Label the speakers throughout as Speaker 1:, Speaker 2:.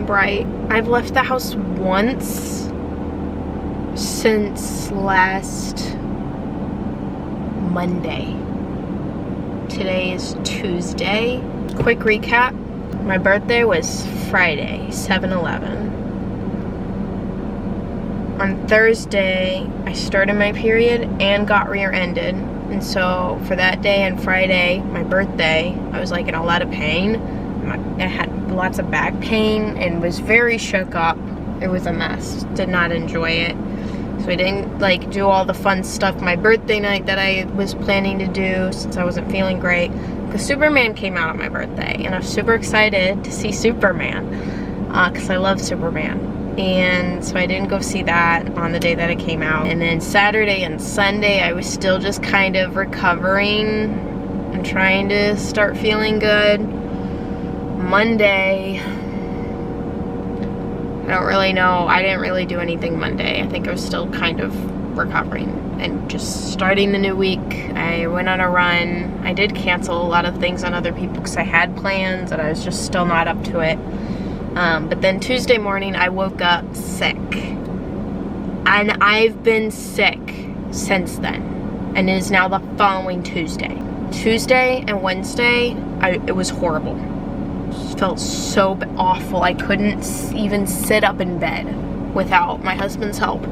Speaker 1: and bright. I've left the house once since last Monday. Today is Tuesday. Quick recap. My birthday was Friday, 7/11. On Thursday, I started my period and got rear-ended. And so for that day and Friday, my birthday, I was like in a lot of pain. I had lots of back pain and was very shook up. It was a mess. Did not enjoy it. So I didn't like do all the fun stuff my birthday night that I was planning to do since I wasn't feeling great. Because Superman came out on my birthday and I was super excited to see Superman because I love Superman. And so I didn't go see that on the day that it came out. And then Saturday and Sunday I was still just kind of recovering and trying to start feeling good. Monday, I don't really know. I didn't really do anything Monday. I think I was still kind of recovering and just starting the new week. I went on a run. I did cancel a lot of things on other people because I had plans and I was just still not up to it. But then Tuesday morning I woke up sick. And I've been sick since then. And it is now the following Tuesday. Tuesday and Wednesday, it was horrible. It felt so awful. I couldn't even sit up in bed without my husband's help.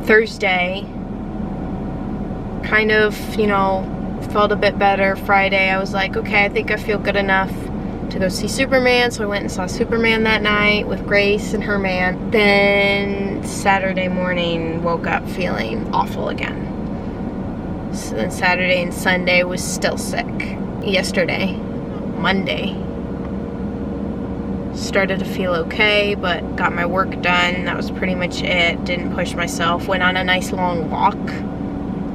Speaker 1: Thursday, kind of, felt a bit better. Friday, I was like, okay, I think I feel good enough to go see Superman. So I went and saw Superman that night with Grace and her man. Then Saturday morning, woke up feeling awful again. So then Saturday and Sunday was still sick. Yesterday, Monday, started to feel okay, but got my work done. That was pretty much it. Didn't push myself. Went on a nice long walk.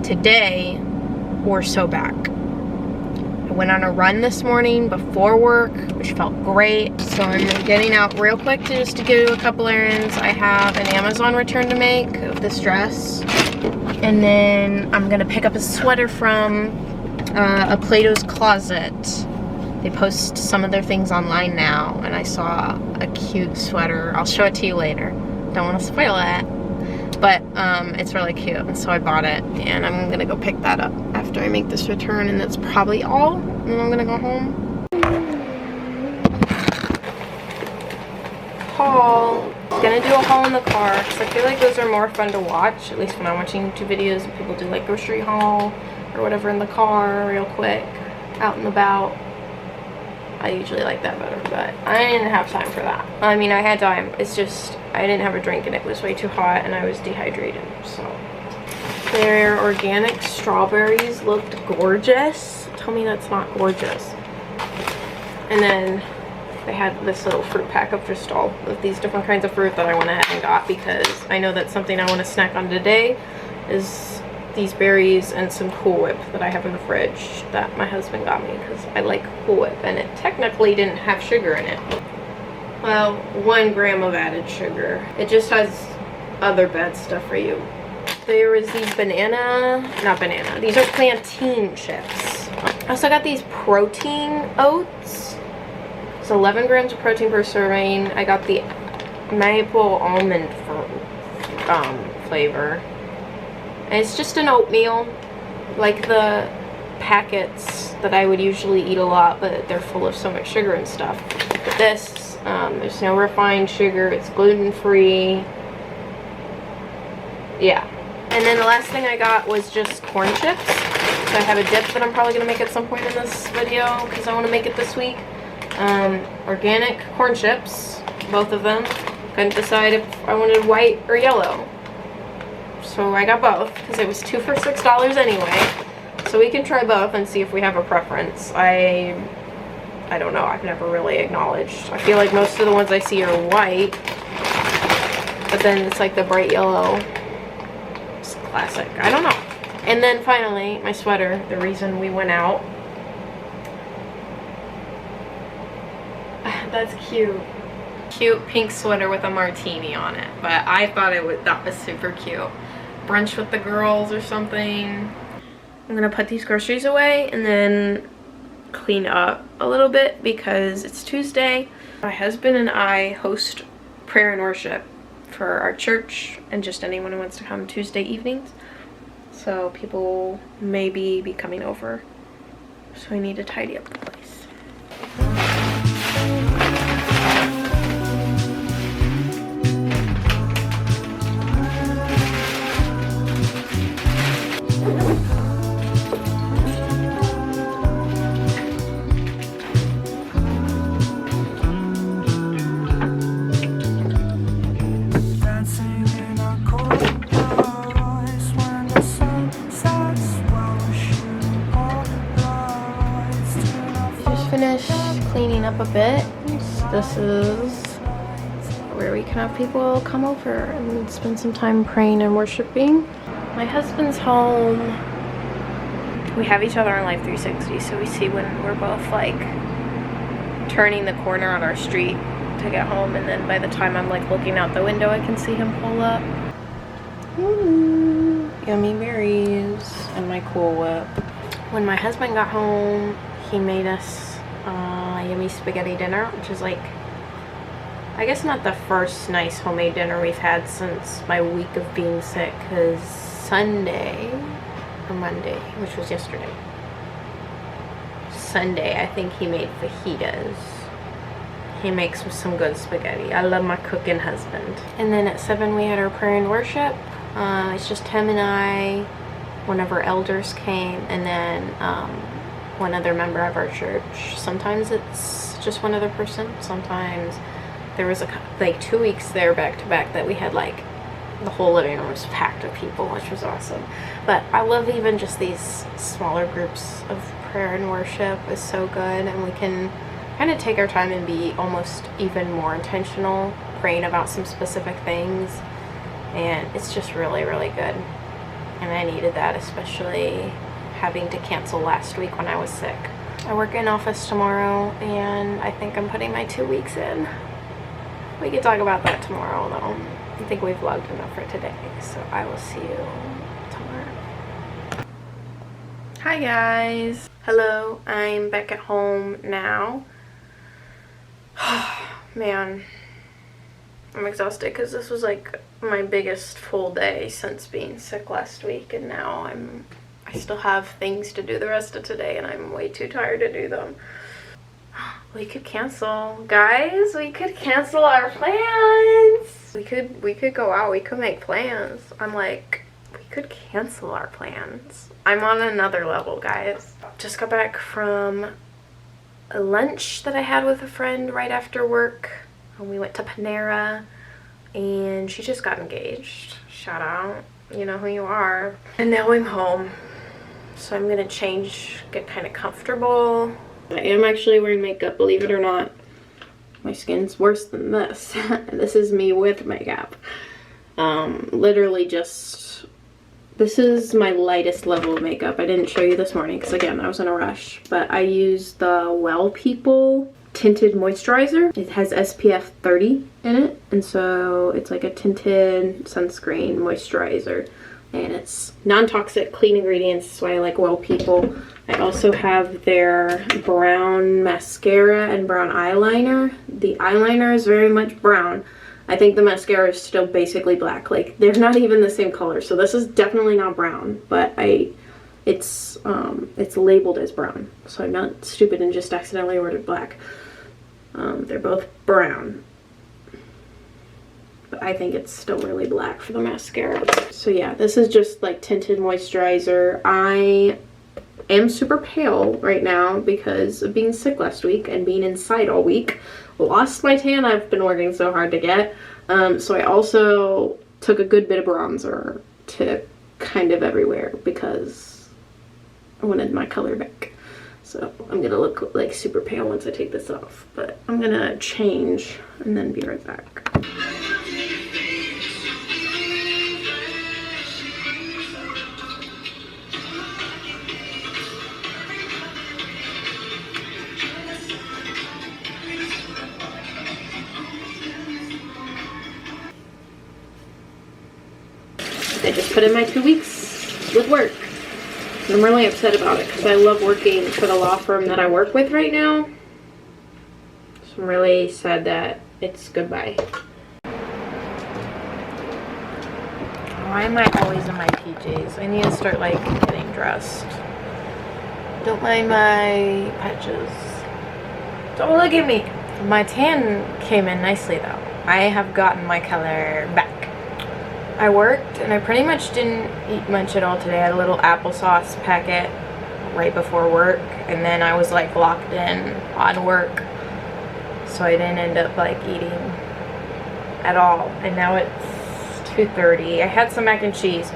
Speaker 1: Today, we're so back. I went on a run this morning before work, which felt great. So I'm getting out real quick just to do a couple errands. I have an Amazon return to make of this dress. And then I'm gonna pick up a sweater from a Plato's Closet. They post some of their things online now, and I saw a cute sweater. I'll show it to you later. Don't want to spoil it, but it's really cute, and so I bought it, and I'm gonna go pick that up after I make this return, and that's probably all. And then I'm gonna go home. Haul. Gonna do a haul in the car because I feel like those are more fun to watch, at least when I'm watching YouTube videos and people do like grocery haul or whatever in the car real quick, out and about. I usually like that better, but I didn't have time for that. I mean, I had time. It's just I didn't have a drink and it was way too hot and I was dehydrated. So their organic strawberries looked gorgeous. Tell me that's not gorgeous. And then they had this little fruit pack of just all of these different kinds of fruit that I went ahead and got because I know that's something I want to snack on today is these berries and some Cool Whip that I have in the fridge that my husband got me because I like Cool Whip, and it technically didn't have sugar in it. Well, 1 gram of added sugar. It just has other bad stuff for you. There was these these are plantain chips. I also got these protein oats. It's 11 grams of protein per serving. I got the maple almond flavor. And it's just an oatmeal, like the packets that I would usually eat a lot, but they're full of so much sugar and stuff. But this, there's no refined sugar, it's gluten-free. Yeah. And then the last thing I got was just corn chips. So I have a dip that I'm probably going to make at some point in this video because I want to make it this week. Organic corn chips, both of them. Couldn't decide if I wanted white or yellow. So I got both because it was 2 for $6 anyway. So we can try both and see if we have a preference. I don't know. I've never really acknowledged. I feel like most of the ones I see are white. But then it's like the bright yellow. It's classic. I don't know. And then finally, my sweater. The reason we went out. That's cute. Cute pink sweater with a martini on it. But I thought that was super cute. Brunch with the girls or something. I'm gonna put these groceries away and then clean up a little bit because it's Tuesday. My husband and I host prayer and worship for our church and just anyone who wants to come Tuesday evenings. So people may be coming over. So I need to tidy up the place. Finished cleaning up a bit. This is where we can have people come over and spend some time praying and worshiping. My husband's home. We have each other on Life 360, so we see when we're both like turning the corner on our street to get home, and then by the time I'm like looking out the window I can see him pull up. Ooh, yummy berries and my Cool Whip. When my husband got home, he made us yummy spaghetti dinner, which is like, I guess not the first nice homemade dinner we've had since my week of being sick, because Sunday or Monday, which was yesterday, Sunday, I think he made fajitas. He makes some good spaghetti. I love my cooking husband. And then at 7 we had our prayer and worship. It's just him and I. One of our elders came, and then one other member of our church. Sometimes it's just one other person. Sometimes there was like 2 weeks there back to back that we had like the whole living room was packed with people, which was awesome. But I love even just these smaller groups of prayer and worship. Is so good, and we can kind of take our time and be almost even more intentional praying about some specific things, and it's just really, really good. And I needed that, especially having to cancel last week when I was sick. I work in office tomorrow, and I think I'm putting my 2 weeks in. We can talk about that tomorrow though. I think we've vlogged enough for today, so I will see you tomorrow. Hi guys. Hello, I'm back at home now. Man, I'm exhausted because this was like my biggest full day since being sick last week, and now I still have things to do the rest of today, and I'm way too tired to do them. We could cancel, guys. We could cancel our plans. We could go out. We could make plans. I'm like, we could cancel our plans. I'm on another level, guys. Just got back from a lunch that I had with a friend right after work, and we went to Panera, and she just got engaged. Shout out, you know who you are. And now I'm home, so I'm gonna change, get kind of comfortable. I am actually wearing makeup, believe it or not. My skin's worse than this. This is me with makeup. Literally just, this is my lightest level of makeup. I didn't show you this morning because again, I was in a rush, but I used the Well People tinted moisturizer. It has SPF 30 in it, and so it's like a tinted sunscreen moisturizer, and it's non-toxic, clean ingredients. That's why I like Well People. I also have their brown mascara and brown eyeliner. The eyeliner is very much brown. I think the mascara is still basically black. Like, they're not even the same color, so this is definitely not brown, but it's labeled as brown, so I'm not stupid and just accidentally ordered black. They're both brown, but I think it's still really black for the mascara. So yeah, this is just like tinted moisturizer. I am super pale right now because of being sick last week and being inside all week. Lost my tan I've been working so hard to get. So I also took a good bit of bronzer to kind of everywhere because I wanted my color back. So I'm gonna look like super pale once I take this off, but I'm gonna change and then be right back. I just put in my 2 weeks with work. And I'm really upset about it because I love working for the law firm that I work with right now. So I'm really sad that it's goodbye. Why am I always in my PJs? I need to start like getting dressed. Don't mind my patches. Don't look at me. My tan came in nicely though. I have gotten my color back. I worked and I pretty much didn't eat much at all today. I had a little applesauce packet right before work, and then I was like locked in on work, so I didn't end up like eating at all. And now it's 2:30. I had some mac and cheese.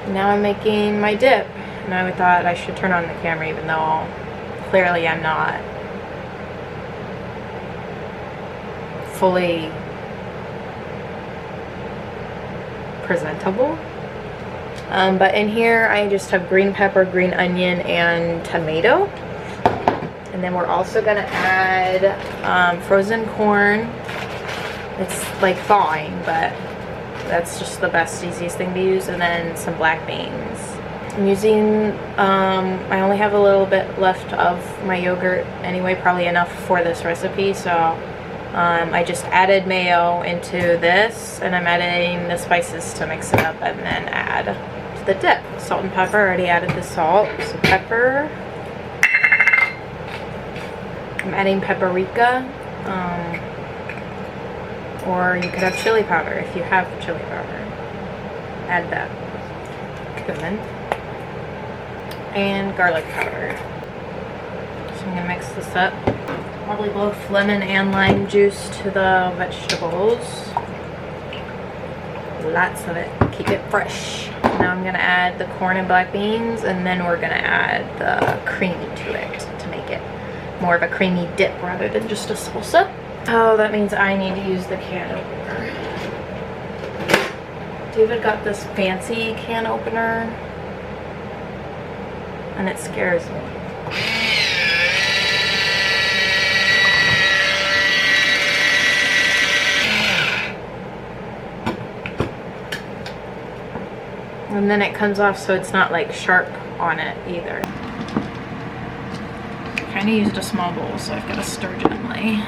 Speaker 1: Now I'm making my dip, and I thought I should turn on the camera even though clearly I'm not fully presentable. But in here I just have green pepper, green onion, and tomato. And then we're also gonna add frozen corn. It's like thawing, but that's just the best, easiest thing to use. And then some black beans. I'm using, I only have a little bit left of my yogurt anyway, probably enough for this recipe, so I just added mayo into this, and I'm adding the spices to mix it up and then add to the dip. Salt and pepper, already added the salt, so pepper. I'm adding paprika, or you could have chili powder if you have chili powder. Add that. Cumin. And garlic powder. So I'm gonna mix this up. Probably both lemon and lime juice to the vegetables. Lots of it. Keep it fresh. Now I'm gonna add the corn and black beans, and then we're gonna add the creamy to it to make it more of a creamy dip rather than just a salsa. Oh, that means I need to use the can opener. David got this fancy can opener, and it scares me. And then it comes off so it's not like sharp on it either. I kind of used a small bowl, so I've got to stir gently.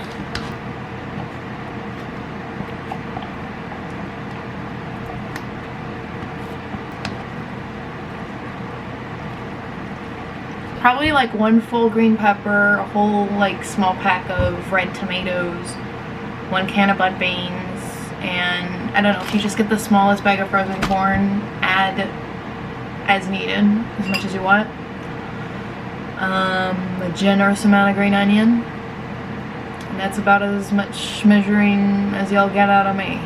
Speaker 1: Probably like 1 full green pepper, a whole like small pack of red tomatoes, 1 can of black beans, and I don't know, if you just get the smallest bag of frozen corn, add as needed, as much as you want. A generous amount of green onion, and that's about as much measuring as y'all get out of me.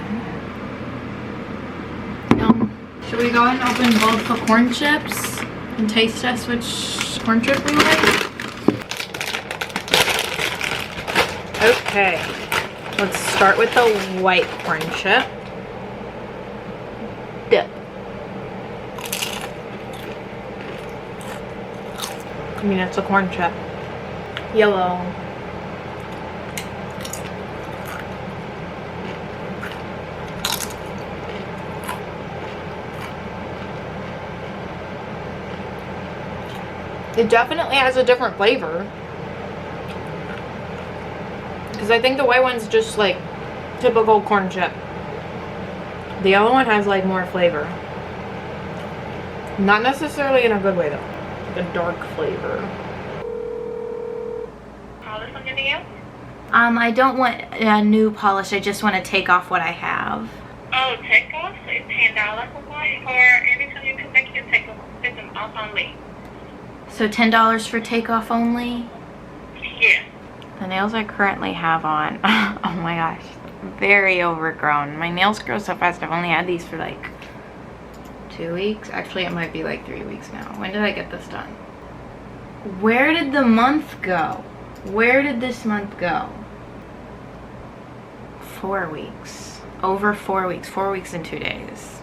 Speaker 1: Should we go ahead and open both the corn chips and taste test which corn chip we like? Okay, let's start with the white corn chip. Dip. I mean, it's a corn chip. Yellow. It definitely has a different flavor. Because I think the white one's just like typical corn chip. The yellow one has like more flavor. Not necessarily in a good way though. Like a dark flavor.
Speaker 2: Polish on anything else?
Speaker 1: I don't want a new polish. I just want to take off what I have.
Speaker 2: Oh, take off? So it's $10 for one, or every time you come back you take off, it's an off only.
Speaker 1: So $10 for takeoff only?
Speaker 2: Yeah.
Speaker 1: The nails I currently have on, oh my gosh, very overgrown. My nails grow so fast. I've only had these for like 2 weeks. Actually, it might be like 3 weeks now. When did I get this done? Where did the month go? Where did this month go? 4 weeks. Over 4 weeks. 4 weeks and 2 days.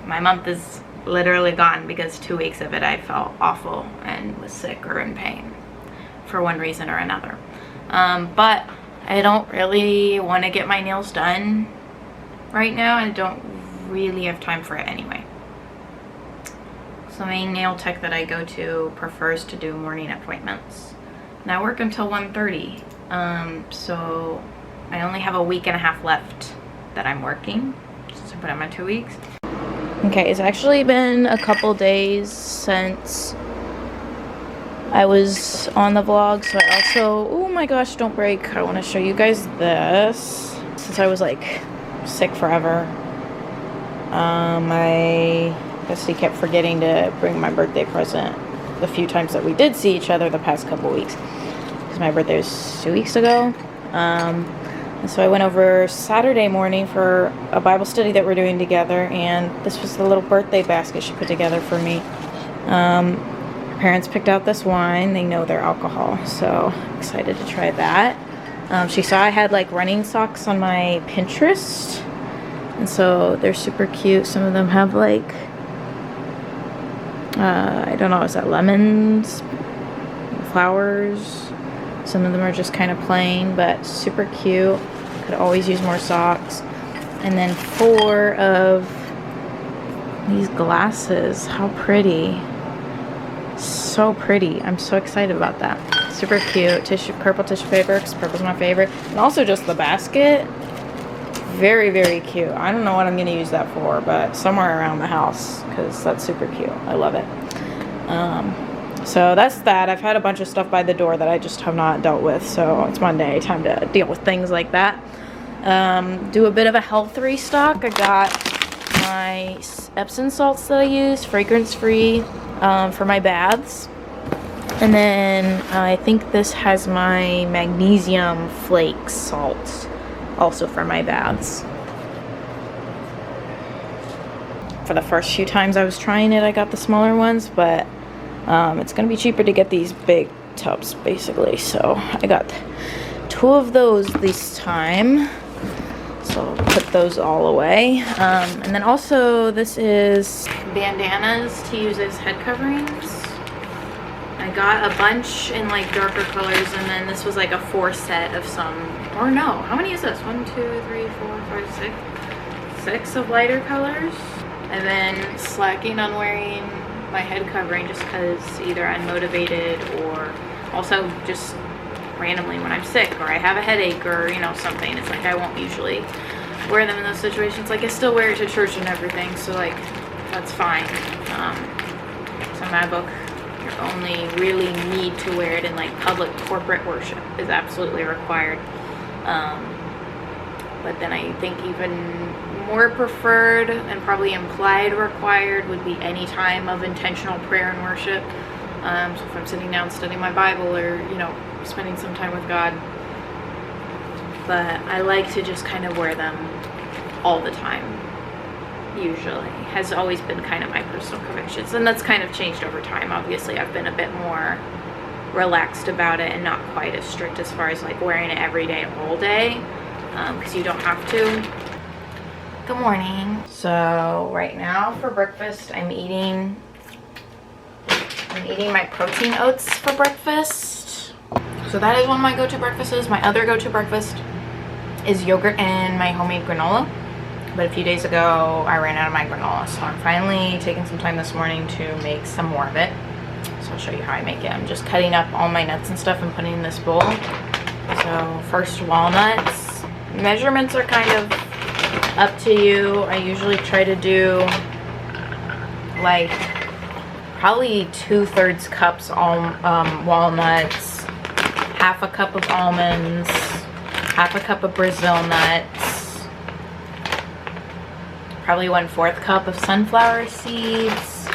Speaker 1: My month is literally gone because 2 weeks of it I felt awful and was sick or in pain for one reason or another. But I don't really want to get my nails done right now. I don't really have time for it anyway. So the main nail tech that I go to prefers to do morning appointments. And I work until 1:30.
Speaker 3: So I only have a week and a half left that I'm working, since I put in my 2 weeks. Okay, it's actually been a couple days since I was on the vlog, so I also, oh my gosh, don't break. I want to show you guys this. Since I was like sick forever, my bestie kept forgetting to bring my birthday present the few times that we did see each other the past couple weeks, because my birthday was 2 weeks ago. And so I went over Saturday morning for a Bible study that we're doing together, and this was the little birthday basket she put together for me. Her parents picked out this wine. They know their alcohol, so excited to try that. She saw I had like running socks on my Pinterest, and so they're super cute. Some of them have like, I don't know, is that lemons, flowers? Some of them are just kind of plain, but super cute. Could always use more socks. And then 4 of these glasses. How pretty. So pretty. I'm so excited about that. Super cute. Purple tissue paper, because purple's my favorite. And also just the basket. Very, very cute. I don't know what I'm going to use that for, but somewhere around the house, because that's super cute. I love it. So that's that. I've had a bunch of stuff by the door that I just have not dealt with, so it's Monday. Time to deal with things like that. Do a bit of a health restock. I got my Epsom salts that I use, fragrance-free, for my baths. And then I think this has my magnesium flake salts, also for my baths. For the first few times I was trying it, I got the smaller ones, but it's going to be cheaper to get these big tubs, basically. So I got 2 of those this time. So I'll put those all away. And then also this is bandanas to use as head coverings. I got a bunch in like darker colors, and then this was like a 4 set of some, or no, how many is this? 1, 2, 3, 4, 5, 6. 6 of lighter colors. I've been slacking on wearing my head covering just because either I'm motivated, or also just randomly when I'm sick or I have a headache or, you know, something. It's like I won't usually wear them in those situations. Like I still wear it to church and everything, so like that's fine. So in my book, you only really need to wear it in like public corporate worship is absolutely required. But then I think even more preferred and probably implied required would be any time of intentional prayer and worship. So if I'm sitting down studying my Bible, or, you know, spending some time with God. But I like to just kind of wear them all the time, usually. Has always been kind of my personal convictions, and that's kind of changed over time. Obviously, I've been a bit more relaxed about it and not quite as strict as far as like wearing it every day, all day, because you don't have to. Good morning. So right now for breakfast, I'm eating my protein oats for breakfast. So that is one of my go-to breakfasts. My other go-to breakfast is yogurt and my homemade granola. But a few days ago, I ran out of my granola, so I'm finally taking some time this morning to make some more of it. So I'll show you how I make it. I'm just cutting up all my nuts and stuff and putting in this bowl. So first, walnuts. Measurements are kind of up to you. I usually try to do like probably 2/3 cups walnuts, half a cup of almonds, half a cup of Brazil nuts, probably 1/4 cup of sunflower seeds,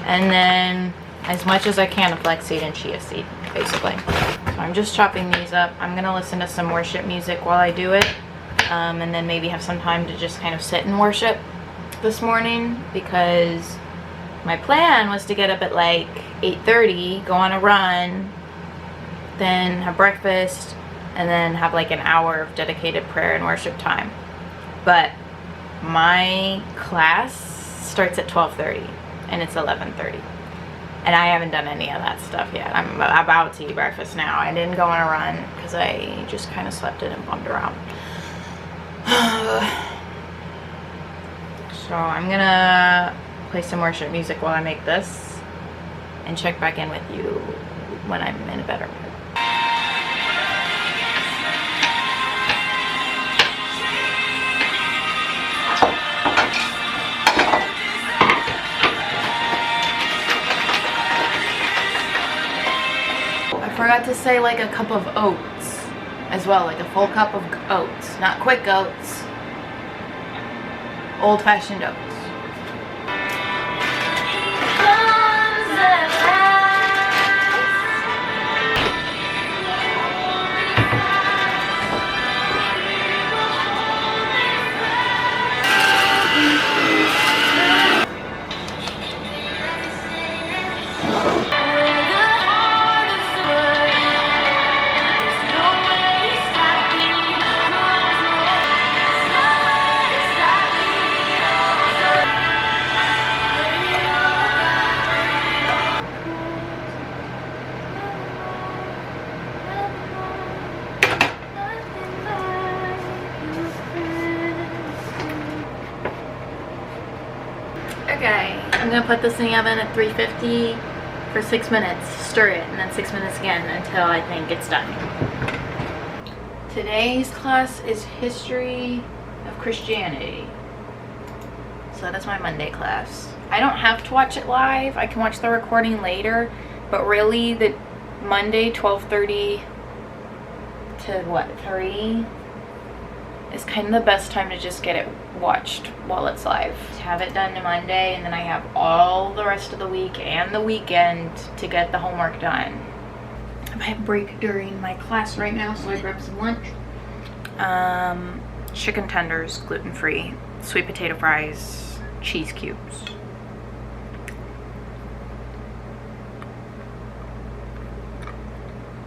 Speaker 3: and then as much as I can of flaxseed and chia seed, basically. So I'm just chopping these up. I'm gonna listen to some worship music while I do it, and then maybe have some time to just kind of sit and worship this morning, because my plan was to get up at like 8:30, go on a run, then have breakfast, and then have like an hour of dedicated prayer and worship time. But my class starts at 12:30 and it's 11:30. And I haven't done any of that stuff yet. I'm about to eat breakfast now. I didn't go on a run because I just kind of slept in and bummed around. So I'm gonna play some worship music while I make this and check back in with you when I'm in a better mood. forgot to say like a cup of oats as well, like a full cup of oats, not quick oats, old-fashioned oats. Okay, I'm gonna put this in the oven at 350 for 6 minutes, stir it, and then 6 minutes again until I think it's done. Today's class is History of Christianity. So that's my Monday class. I don't have to watch it live, I can watch the recording later, but really the Monday 12:30 to what, 3 is kind of the best time to just get it watched while it's live. Have it done to Monday, and then I have all the rest of the week and the weekend to get the homework done. I have a break during my class right now, so I grabbed some lunch. Chicken tenders, gluten-free, sweet potato fries, cheese cubes.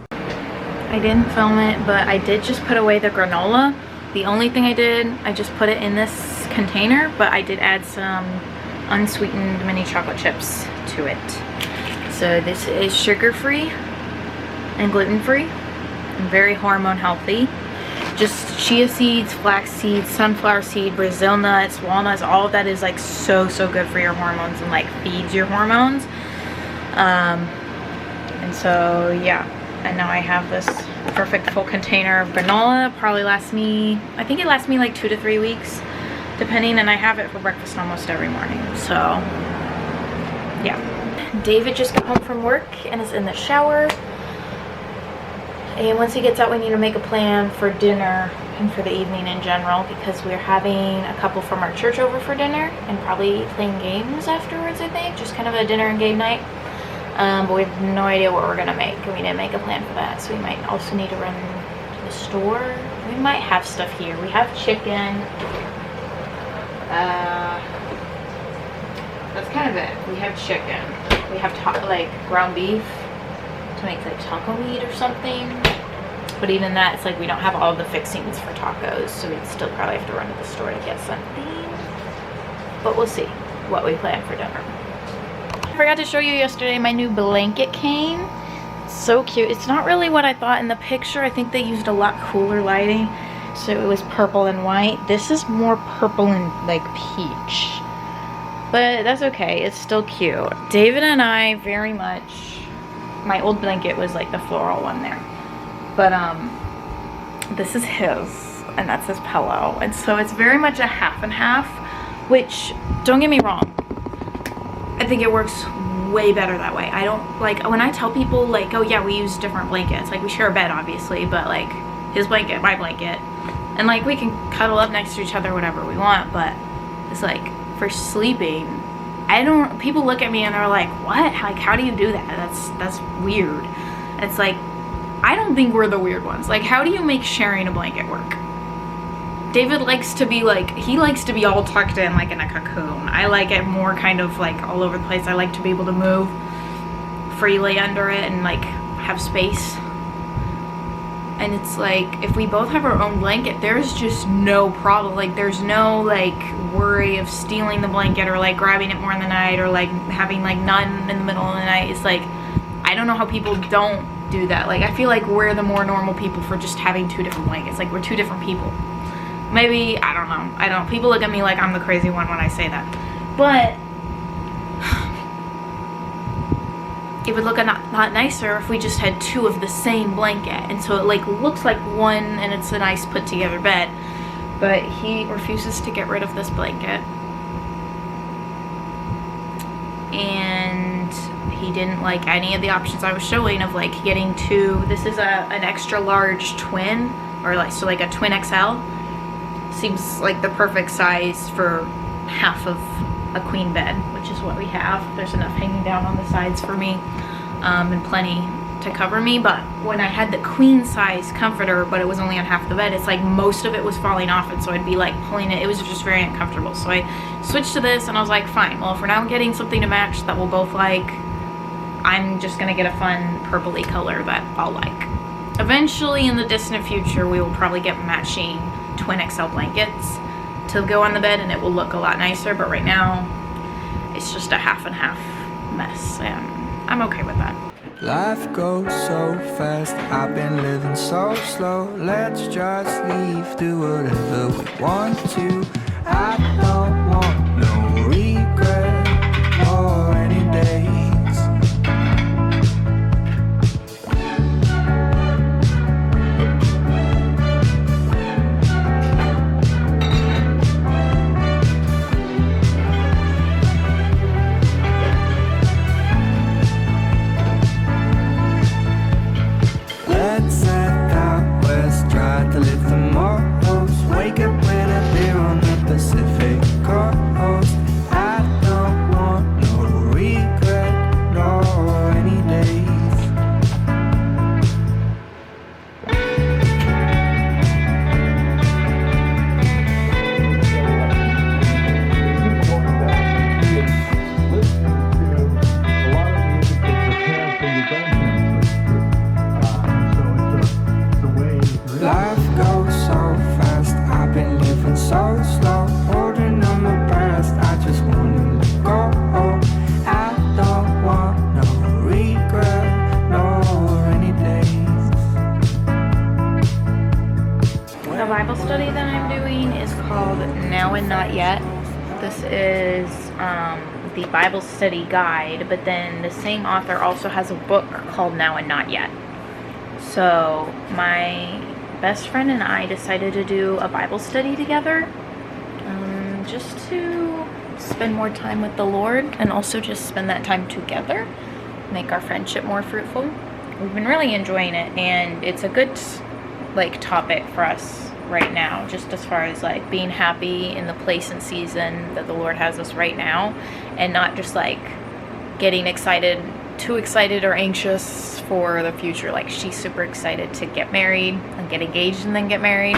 Speaker 3: I didn't film it, but I did just put away the granola. The only thing I did, I just put it in this container, but I did add some unsweetened mini chocolate chips to it. So this is sugar-free and gluten-free and very hormone healthy. Just chia seeds, flax seeds, sunflower seed, Brazil nuts, walnuts, all of that is like so good for your hormones and like feeds your hormones. And so yeah, and now I have this perfect full container of granola. Probably lasts me, I think it lasts me like 2 to 3 weeks depending, and I have it for breakfast almost every morning. So yeah, David just got home from work and is in the shower, and once he gets out we need to make a plan for dinner and for the evening in general, because we're having a couple from our church over for dinner and probably playing games afterwards. I think just kind of a dinner and game night. But we have no idea what we're gonna make, and we didn't make a plan for that, so we might also need to run to the store. We might have stuff here. We have chicken. That's kind of it. We have chicken. We have like ground beef to make like taco meat or something. But even that, it's like we don't have all the fixings for tacos, so we'd still probably have to run to the store to get something. But we'll see what we plan for dinner. I forgot to show you yesterday my new blanket came. So cute. It's not really what I thought in the picture. I think they used a lot cooler lighting, so it was purple and white. This is more purple and like peach, but that's okay. It's still cute. David and I very much, my old blanket was like the floral one there, but this is his, and that's his pillow, and so it's very much a half and half, which, don't get me wrong, I think it works way better that way. I don't like when I tell people like, oh yeah, we use different blankets, like we share a bed obviously, but like his blanket, my blanket, and like we can cuddle up next to each other whatever we want, but it's like for sleeping, people look at me and they're like, what, like how do you do that? That's weird. It's like, I don't think we're the weird ones. Like, how do you make sharing a blanket work? David likes to be like, he likes to be all tucked in like in a cocoon. I like it more kind of like all over the place. I like to be able to move freely under it and like have space. And it's like, if we both have our own blanket, there's just no problem. Like there's no like worry of stealing the blanket or like grabbing it more in the night or like having like none in the middle of the night. It's like, I don't know how people don't do that. Like I feel like we're the more normal people for just having 2 different blankets. Like we're 2 different people. Maybe, I don't know. People look at me like I'm the crazy one when I say that. But it would look a lot nicer if we just had 2 of the same blanket. And so it like looks like one and it's a nice put together bed. But he refuses to get rid of this blanket. And He didn't like any of the options I was showing of like getting two. This is an extra large twin, or like so like a twin XL. Seems like the perfect size for half of a queen bed, which is what we have. There's enough hanging down on the sides for me, and plenty to cover me. But when I had the queen size comforter, but it was only on half the bed, it's like most of it was falling off, and so I'd be like pulling it. It was just very uncomfortable. So I switched to this, and I was like, fine, well, if we're now getting something to match that we'll both like, I'm just gonna get a fun purpley color that I'll like. Eventually in the distant future, we will probably get matching twin XL blankets to go on the bed, and it will look a lot nicer. But right now it's just a half and half mess, and I'm okay with that.
Speaker 4: Life goes so fast, I've been living so slow. Let's just leave, do whatever we want to. I don't want no regret or any days. Let's head out west, try to live the most. Wake up with a beer on the Pacific coast. I don't want no regret nor any days. Life goes so fast, I've been living so slow. Holding on my breath, I just wanna let go. I don't want no regret nor any days.
Speaker 3: The Bible study that I'm doing is called Now and Not Yet. This is the Bible study guide, but then the same author also has a book called Now and Not Yet. So my best friend and I decided to do a Bible study together, just to spend more time with the Lord, and also just spend that time together, make our friendship more fruitful. We've been really enjoying it, and it's a good like topic for us right now, just as far as like being happy in the place and season that the Lord has us right now, and not just like getting too excited or anxious for the future. Like, she's super excited to get married and get engaged and then get married,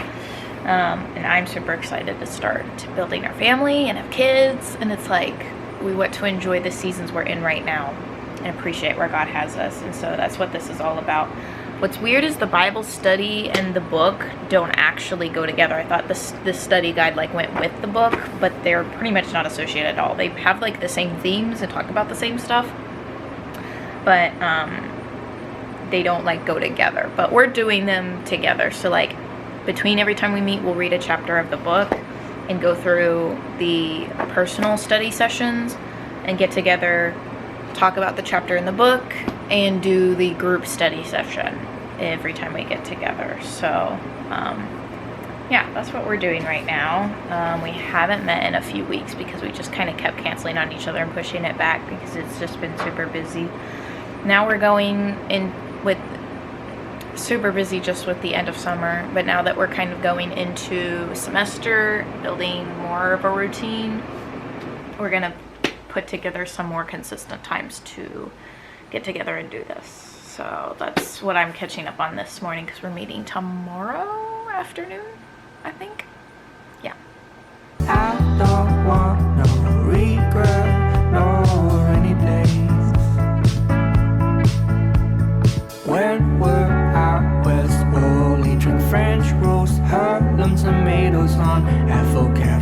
Speaker 3: and I'm super excited to start building our family and have kids. And it's like we want to enjoy the seasons we're in right now and appreciate where God has us. And so that's what this is all about. What's weird is the Bible study and the book don't actually go together. I thought this study guide like went with the book, but they're pretty much not associated at all. They have like the same themes and talk about the same stuff, but they don't like go together. But we're doing them together. So like between every time we meet, we'll read a chapter of the book and go through the personal study sessions and get together, talk about the chapter in the book, and do the group study session every time we get together. So yeah, that's what we're doing right now. We haven't met in a few weeks because we just kind of kept canceling on each other and pushing it back because it's just been super busy. Now we're going in with super busy just with the end of summer, but now that we're kind of going into semester, building more of a routine, we're gonna put together some more consistent times to get together and do this. So that's what I'm catching up on this morning, because we're meeting tomorrow afternoon, I think. Yeah.
Speaker 4: I don't want no regret nor any days. When we're out west, we'll only drink French roast, Harlem tomatoes on avocado.